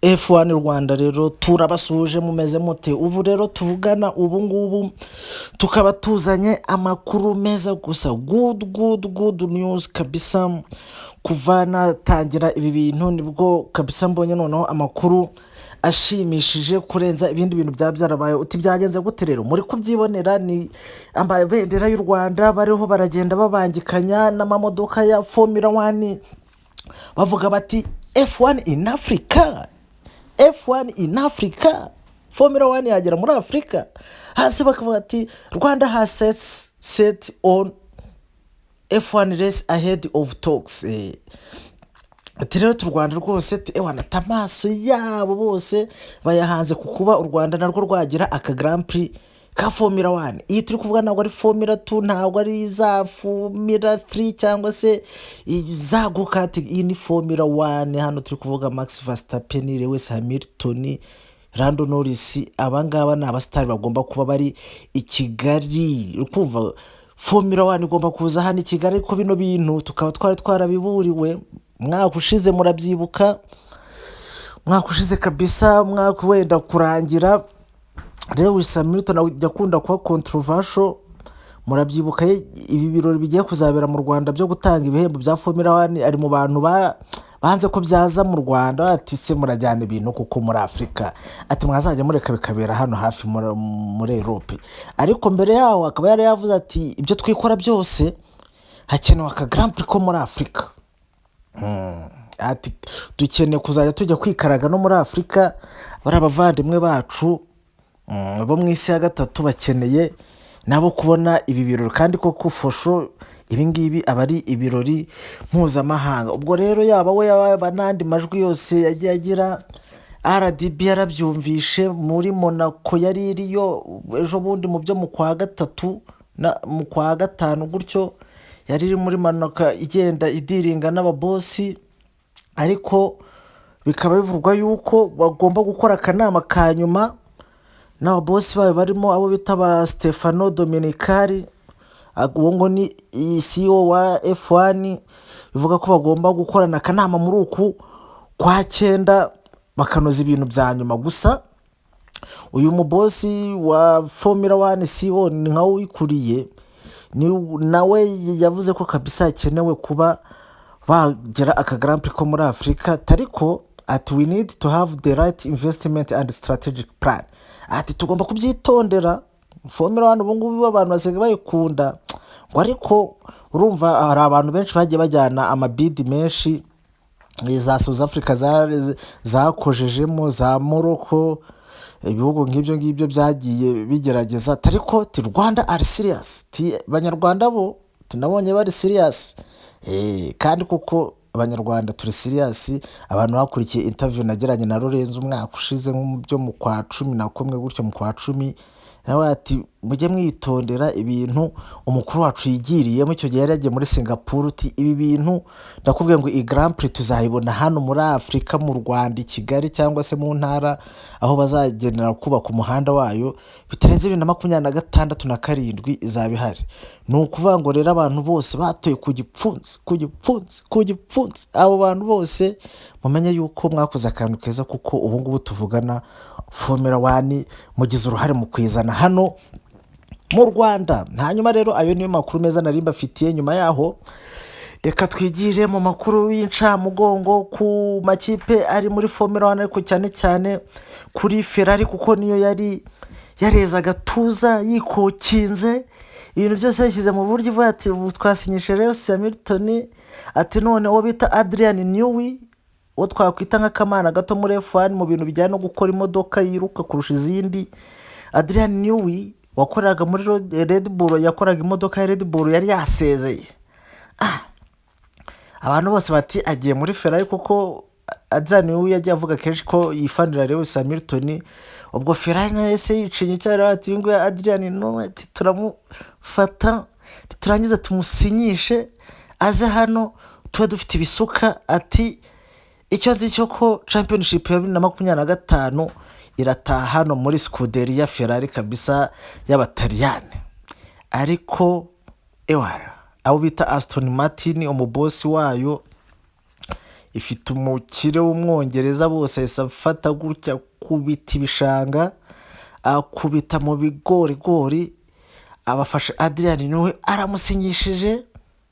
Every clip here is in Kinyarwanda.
F1 Rwanda rero turabasuje mumeze mute ubu rero tuvugana ubu ngubu tukaba tuzanye amakuru meza gusa good news kabisa kuva natangira ibi bintu nibwo kabisa mbonye noneho amakuru ashimishije kurenza ibindi bintu byarabaye uti byagenze gute rero muri kubyibonera ni amabendera y'u Rwanda bariho baragenda babangikanya n'amamodoka ya Formula 1 bavuga bati F1 in Africa, F1 in Africa, Formula 1 yagera muri Africa. Hasi bakavuga ati Rwanda has set on F1 race ahead of talks. Ati rero tu Rwanda rwose ewana tamaso yabo bose bayahanze kukuba u Rwanda narwo rwagira aka Grand Prix ka Formula 1. Iyi turi kuvuga ntabwo ari Formula 2, ntabwo ari za Formula 3 cyangwa se za Gokati. Iyi ni Formula 1. Hano turi kuvuga Max Verstappen, Lewis Hamilton, Lando Norris. Abangaba ni abasitari bagomba kuba bari i Kigali. Ukumva Formula 1 igomba kuza hano i Kigali, ko bino bintu tukaba twarabiburiwe mwaka ushize, murabyibuka mwaka ushize kabisa, mwaka wenda kurangira. Lewis Hamilton yakunda kuba controversial, murabyibuka ibi birori bigiye kuzabera mu Rwanda byo gutanga ibihembo bya Formula 1 ari mu bantu banze ko byaza mu Rwanda. Ati se murajyana ibintu kuko muri Afrika, ati mwazajya mureka bikabera hano hafi muri Europe. Ariko mbere yaho akaba yari yavuze ati ibyo twikora byose hakenewe aka Grand Prix ko muri Afrika. Ati dukeneye kuzajya tujya kwikaraga no muri Afrika, bari abavandimwe bacu bo mu isi ya gatatu bakeneye nabo kubona ibi birori, kandi koko fosho ibi ngibi aba ari ibirori mpuzamahanga. Ubwo rero yaba we yaba n'andi majwi yose yagiye agira, RDB yarabyumvishe muri Monaco yari iriyo ejo bundi mu byo mu kwa gatatu na mu kwa gatanu gutyo, yari iri muri Monaco igenda idiringa n'ababosi. Ariko bikaba bivugwa yuko bagomba gukora akanama ka nyuma n'ababosi bayo barimo abo bita ba Stefano Domenicali, uwo ngo ni CEO wa F1. Bivuga ko bagomba gukorana akanama muri uku kwa 9 bakanoza ibintu bya nyuma. Gusa uyu mubosi wa Formula 1 CEO ni nka wikuriye, ni nawe yavuze ko kabisa hakenewe kuba bagera aka Grand Prix ko muri Afrika. Tariko ati we need to have the right investment and strategic plan. Ati tugomba kubyitondera. Formula 1 ubu ngubu abantu basigaye bayikunda ngo, ariko urumva hari abantu benshi bagiye bajyana amabidi menshi za South Africa zakojejemo, za Morocco, ibihugu nk'ibyo byagiye bigerageza. Tariko ti Rwanda are serious, ti Banyarwanda bo tunabonye bari serious. Kandi kuko Abanyarwanda turi serious. Abantu bakurikiye interview nagiranye na Lorenzo umwaka ushize nk'ubyo mu kwa 11 gutyo, mu kwa 10, nawe ati mujye mwitondera ibintu umukuru wacu yigiriye mu cyo gihe yagiye muri Singapore. Uti ibi bintu ndakubwiye ngo i Grand Prix tuzayibona hano muri Afrika, mu Rwanda i Kigali cyangwa se mu ntara aho bazagenera kubaka umuhanda wayo bitarenze 2026 na 7 izaba ihari. Ni ukuvuga ngo rero abantu bose batoye ku gipfunsi, abo bantu bose mumenye yuko mwakoze akantu keza, kuko ubu ngubu tuvugana Formula 1 mugize uruhare mu kwizana hano mu Rwanda. Hanyuma rero ayo niyo makuru meza nari mbafitiye. Nyuma yaho reka twigire mu makuru y'incamugongo ku makipe ari muri Formula 1, ariko cyane kuri Ferrari, kuko niyo yari yareza gatuza yikokinze ibintu byose yashyize mu buryo. Ivuga ati twasinyishe Lewis Hamilton, ati none uwo bita Adrian Newey, uwo twakwita nk'akamana gato muri F1 mu bintu bijyanye no gukora imodoka yiruka kurusha izindi. Adrian Newey wakoraga muri Red Bull, yakoraga imodoka ya Red Bull, yari yasezeye. Abantu bose bati agiye muri Ferrari, kuko Adrian Newey yagiye avuga kenshi ko yifanira Lewis Hamilton. Ubwo Ferrari nayo se yicinye cyane, ati ngo Adrian no ati turamufata turangiza tumusinyishe aze hano tuba dufite ibisuka. Ati icyo nzi cyo ko championship ya 2025 irataha hano muri Scuderia Ferrari kabisa y'Abataliyani. Ariko abo bita Aston Martin umubosi wayo ifite umukire w'umwongereza, bose ahise afata gutya akubita ibishanga, akubita mu bigorigori, abafashe Adrien Newey aramusinyishije.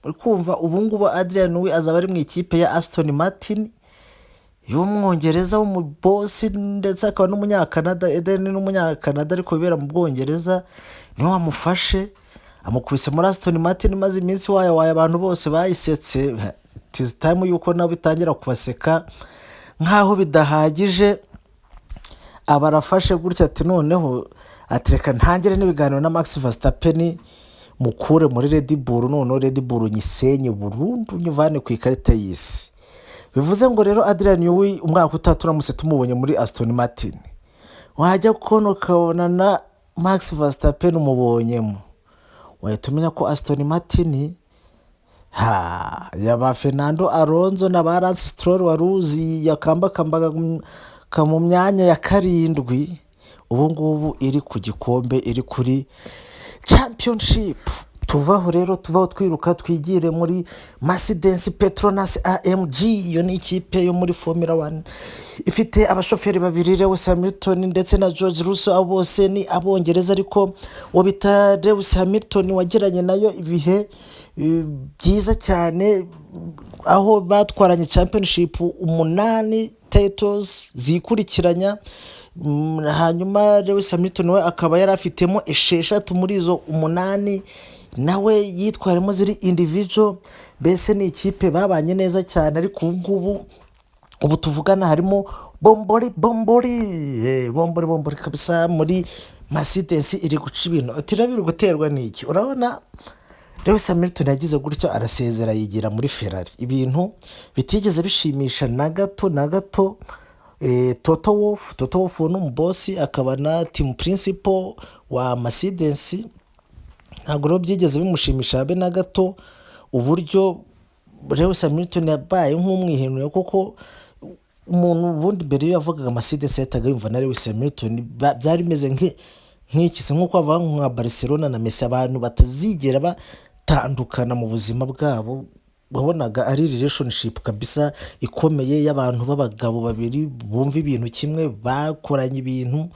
uri kumva ubu ngubu Adrien Newey azaba ari mu ikipe ya Aston Martin y'umwongereza w'umubosi, ndetse akaba n'umunyakanada. Eden ni n'umunyakanada ariko bibera mu Bwongereza, niwe wamufashe amukubise muri Aston Martin, maze iminsi waye abantu bose bayisetse. It is time yuko nabo itangira kubaseka nkaho bidahagije. Abarafashe gutya ati noneho atereka ntangire n'ibiganiro na Max Verstappen mukure muri Red Bull, noneho Red Bull nyisenye burundu nyivane ku ikarita y'isi. Bivuze ngo rero Adrien Newey umwaka utatu turamutse tumubonye muri Aston Martin, wajya kubona ukabona na Max Verstappen umubonyemo, wahita umenya ko Aston Martin yaba Fernando Alonso na ba Lance Stroll waruzi yakambakambaga mu myanya ya 7, ubu ngubu iri ku gikombe, iri kuri championship. Tuvaho rero, tuvaho twiruka twigire muri Mercedes Petronas AMG. Iyo ni ikipe yo muri Formula 1 ifite abashoferi babiri, Lewis Hamilton ndetse na George Russell. Abo bose ni Abongereza, ariko uwo bita Lewis Hamilton wagiranye nayo ibihe byiza cyane, aho batwaranye championship 8 titles zikurikiranya. Hanyuma Lewis Hamilton we akaba yari afitemo 6 muri izo 8, nawe yitwaremo ziri individual. Mbese ni ikipe babanye neza cyane, ariko ubu tuvugana harimo bombori kabisa muri Mercedes iri guca ibintu. Ati biri guterwa n'iki? Urabona Lewis Hamilton yagize gutya arasezera yigira muri Ferrari, ibintu bitigeze bishimisha na gato. Toto Wolff ni umubosi, akaba na team principal wa Mercedes. Ntabwo rero byigeze bimushimisha habe na gato uburyo Lewis Hamilton yabaye nk'umwihenuye, kuko umuntu ubundi mbere yavugaga Mercedes yahitaga yumva na Lewis Hamilton. Byari bimeze nk'iki nk'uko bavuga nka Barcelona na Messi, abantu batazigera batandukana mu buzima bwabo. Wabonaga ari relationship kabisa ikomeye y'abantu b'abagabo babiri bumva ibintu kimwe, bakoranye ibintu.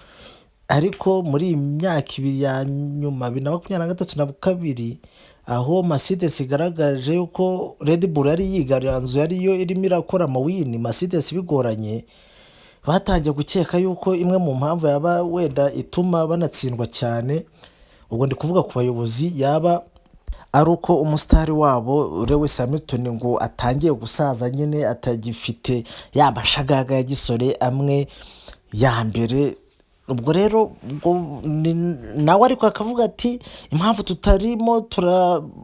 Ariko muri iyi myaka 2 ya nyuma 2023 na 2, aho Mercedes igaragaje yuko Red Bull yari yigaranzu, yariyo irimo irakora amawini, Mercedes bigoranye, batangiye gukeka yuko imwe mu mpamvu yaba wenda ituma banatsindwa cyane, ubwo ndi kuvuga ku bayobozi, yaba ari uko umusitari wabo Lewis Hamilton ngo atangiye gusaza nyine, atagifite yamashagaga ya gisore amwe ya mbere. Ubwo rero nawe ariko akavuga ati impamvu tutarimo turatsinda,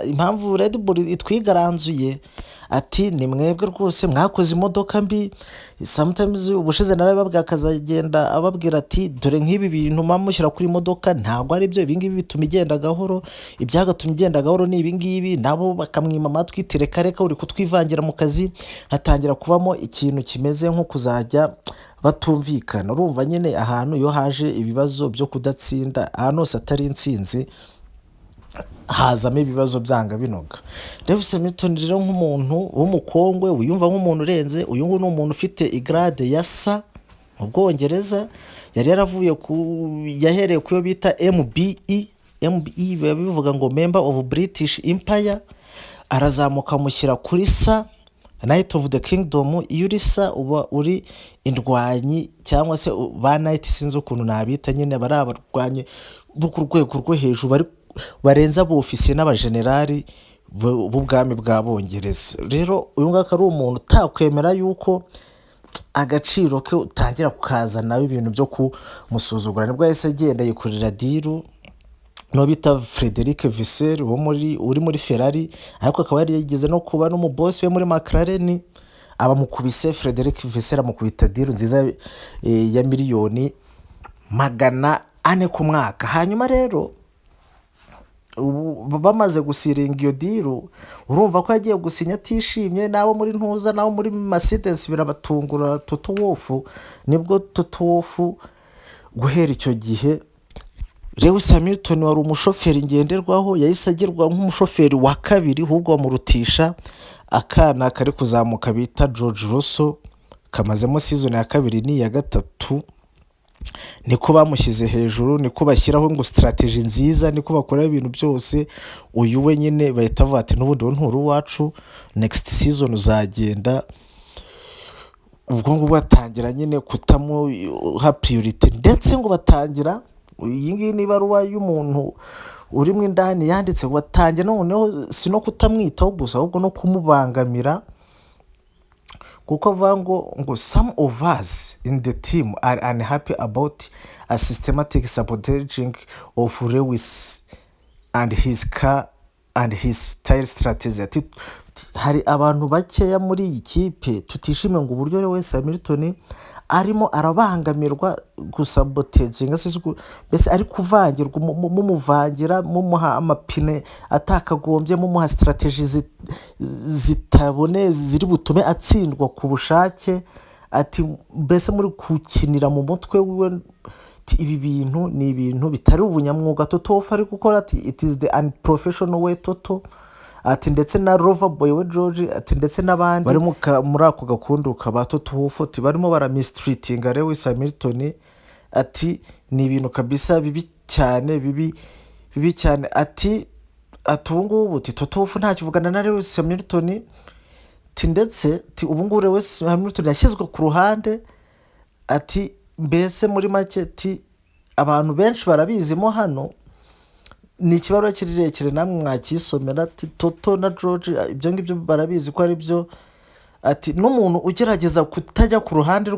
impamvu Red Bull itwigaranzuye, ati ni mwebwe rwose mwakoze imodoka mbi. Sometimes ubushize narababwira akazagenda ababwira ati dore nk'ibi bintu mushyira kuri imodoka ntabwo ari byo, ibingibi bituma igenda gahoro, ibyagatumye igenda gahoro ni ibingibi. Nabo bakamwima amatwi, reka uri kutwivangira mu kazi. Hatangira kubamo ikintu kimeze nko kuzajya batumvikana. Urumva nyine ahantu iyo haje ibibazo byo kudatsinda, ahantu hose atari intsinzi hazamo ibibazo byanga binoga. Lewis Hamilton rero nk'umuntu w'umukongwe wiyumva nk'umuntu urenze, uyu nguyu ni umuntu ufite igrade ya sa mu Bwongereza. Yari yaravuye yahereye ku yo bita MBE bivuga ngo Member of British Empire, arazamuka mushyira kuri sa Knight of the Kingdom. Iyo uri sa uba uri indwanyi cyangwa se ba Knight, sinzi ukuntu nabita, nyine bari abarwanyi bo ku rwego rwo hejuru barenza abo ofisiye n'abajenerali b'ubwami bwa Bongereza. Rero uyu ngaka ari umuntu utakwemera yuko agaciro ke utangira kukazana ibintu byo kumusuzugura. Nibwo yahise agenda yikorera diru no bita Frederic Vasseur uri muri Ferrari, ariko akaba yari yigeze no kuba n'umubosi we muri McLaren. Abamukubise Frederic Vasseur amukubita diru nziza ya miliyoni 400 ku mwaka. Hanyuma rero bamaze gusiringa iyo diru, urumva ko yagiye gusinya atishimye. Nabo muri ntuza, nabo muri Mercedes birabatungura. Toto Wolff nibwo Toto Wolff guhera icyo gihe Lewis Hamilton wari umushoferi ngenderwaho yahise agirwa nk'umushoferi wa kabiri, ahubwo bamurutisha akana kari kuzamuka bita George Russell, kamazemo season ya kabiri n'iya gatatu. Niko bamushyize hejuru, niko bashyiraho ngo strategy nziza, niko bakora ibintu byose. Uyu we nyine bahita bavuga ati n'ubundi wowe nturi uwacu, next season uzagenda. Ubwo ngubwo batangira nyine kutamuha priority, ndetse ngo batangira, iyi ngiyi ni ibaruwa y'umuntu urimo indani yanditse, ngo batangira noneho si no kutamwitaho gusa, ahubwo no kumubangamira, kuko avuga ngo some of us in the team are unhappy about a systematic sabotaging of Lewis and his car and his style strategy. Hari abantu bakeya muri iyi kipe tutishimiye ngo uburyo Lewis Hamilton arimo arabangamirwa gusabotaginga, mbese ari kuvangirwa, mumuvangira, mumuha amapine atakagombye, mumuha strategy zitabone ziri butume atsindwa ku bushake. Ati mbese muri kukinira mu mutwe wiwe, ibi bintu ni ibintu bitari ubunyamwuga Toto Wolff ari gukora. Ati it is the unprofessional way Toto. Ati ndetse na Rover Boy we George, ati ndetse n'abandi bari muri ako gakundu ka Toto Wolff, ati barimo baramistreatinga Lewis Hamilton. Ati ni ibintu kabisa bibi cyane, bibi cyane. Ati ubu ngubu Toto Wolff nta kivugana na Lewis Hamilton. Ati ndetse ubu ngubu Lewis Hamilton yashyizwe ku ruhande. Ati mbese muri make, ati abantu benshi barabizimo hano, ni ikibazo kirekire namwe mwakisomera. Ati Toto na George ibyo ngibyo barabizi ko ari byo. Ati n'umuntu ugerageza kutajya ku ruhande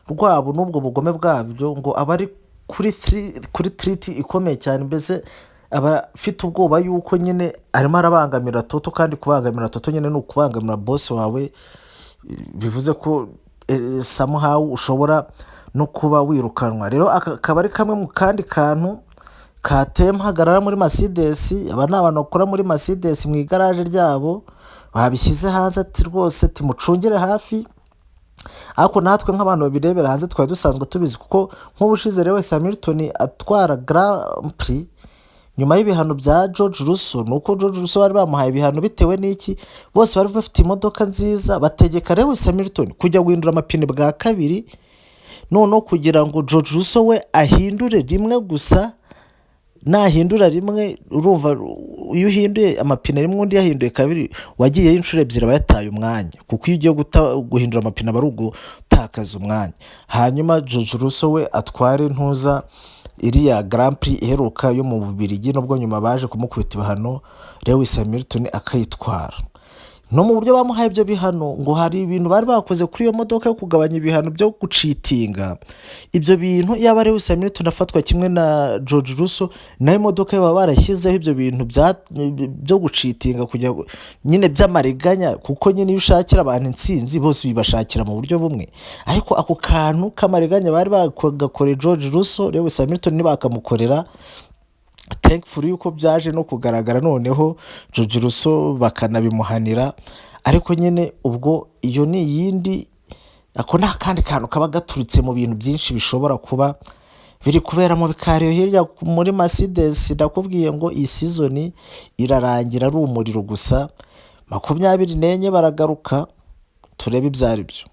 rwabo n'ubwo bugome bwabyo, ngo aba ari kuri treat ikomeye cyane, mbese aba afite ubwoba yuko nyine arimo arabangamira Toto, kandi kubangamira Toto nyine ni ukubangamira boss wawe, bivuze ko somehow ushobora no kuba wirukanwa. Rero akaba ari kamwe mu kandi kantu kateye mpagarara muri Mercedes. Aba ni abantu bakora muri Mercedes mu igaraje ryabo, babishyize hanze. Ati rwose timucungire hafi, ariko natwe nk'abantu babirebera hanze twari dusanzwe tubizi, kuko nk'ubushize Lewis Hamilton atwara Grand Prix nyuma y'ibihano bya George Russell, nuko George Russell bari bamuhaye ibihano bitewe n'iki, bose bari bafite imodoka nziza, bategeka Lewis Hamilton kujya guhindura amapine bwa kabiri, noneho kugira ngo George Russell we ahindure rimwe gusa. Nahindura rimwe, urumva iyo uhinduye amapine rimwe undi yahinduye kabiri, wagiyeyo inshuro ebyiri aba yataye umwanya, kuko iyo ugiye guhindura amapine aba ari ugutakaza umwanya. Hanyuma George Russell we atware ntuza iriya Grand Prix iheruka yo mu Bubiligi, nubwo nyuma baje kumukubita ibihano Lewis Hamilton akayitwara. No mu buryo bamuhaye ibyo bihano, ngo hari ibintu bari bakoze kuri iyo modoka yo kugabanya ibihano byo gucitinga. Ibyo bintu yaba Lewis Hamilton afatwa kimwe na George Russell, nayo imodoka baba barashyizeho ibyo bintu byo gucitinga, kugira ngo nyine by'amariganya, kuko nyine iyo ushakira abantu intsinzi bose bibashakira mu buryo bumwe. Ariko ako kantu k'amariganya bari bagakoreye George Russell, Lewis Hamilton ntibakamukorera. Thankful yuko byaje no kugaragara noneho George Russell bakanabimuhanira. Ariko nyine ubwo iyo ni iyindi, ako nta kandi kantu kaba gaturutse mu bintu byinshi bishobora kuba biri kubera mu bikariyo hirya muri Mercedes. Ndakubwiye ngo iyi season irarangira ari umuriro gusa. 24 baragaruka, turebe ibyo ari byo.